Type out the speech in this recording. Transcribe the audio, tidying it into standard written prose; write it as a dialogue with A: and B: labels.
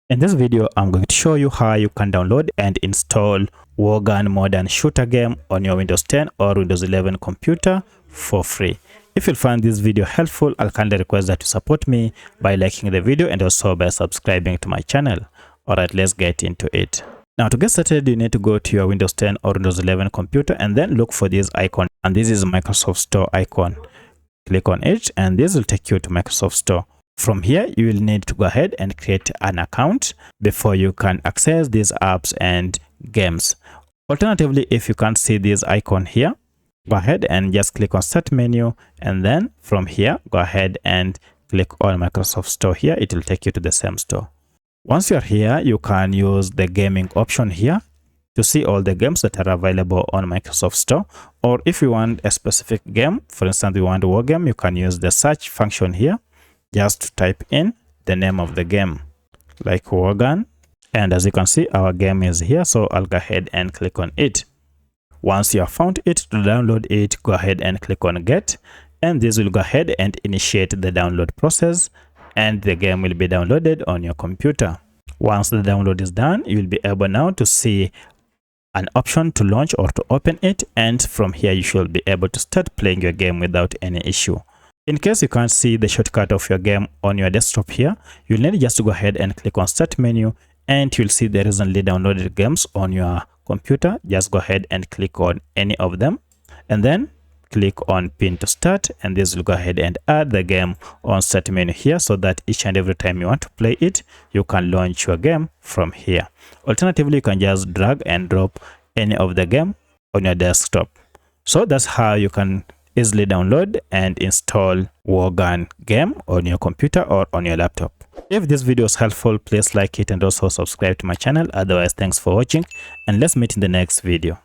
A: In this video, I'm going to show you how you can download and install Wargun Modern Shooter game on your Windows 10 or Windows 11 computer for free. If you find this video helpful, I'll kindly request that you support me by liking the video and also by subscribing to my channel. Alright, let's get into it. Now to get started, you need to go to your Windows 10 or Windows 11 computer and then look for this icon. And this is Microsoft Store icon. Click on it and this will take you to Microsoft Store. From here, you will need to go ahead and create an account before you can access these apps and games. Alternatively, if you can't see this icon here, go ahead and just click on Start menu, and then from here, go ahead and click on Microsoft Store here. It will take you to the same store. Once you're here, you can use the gaming option here to see all the games that are available on Microsoft Store. Or if you want a specific game, for instance, you want a war game, you can use the search function here. Just type in the name of the game, like Wargun, and as you can see, our game is here, so I'll go ahead and click on it. Once you have found it, to download it, go ahead and click on Get, and this will go ahead and initiate the download process, and the game will be downloaded on your computer. Once the download is done, you will be able now to see an option to launch or to open it, and from here you should be able to start playing your game without any issue. In case you can't see the shortcut of your game on your desktop here, you'll need just to go ahead and click on Start menu, and you'll see the recently downloaded games on your computer. Just go ahead and click on any of them and then click on Pin to Start, and this will go ahead and add the game on Start menu here, so that each and every time you want to play it, you can launch your game from here. Alternatively, you can just drag and drop any of the game on your desktop. So that's how you can easily download and install Wargun game on your computer or on your laptop. If this video is helpful, please like it and also subscribe to my channel. Otherwise, thanks for watching and let's meet in the next video.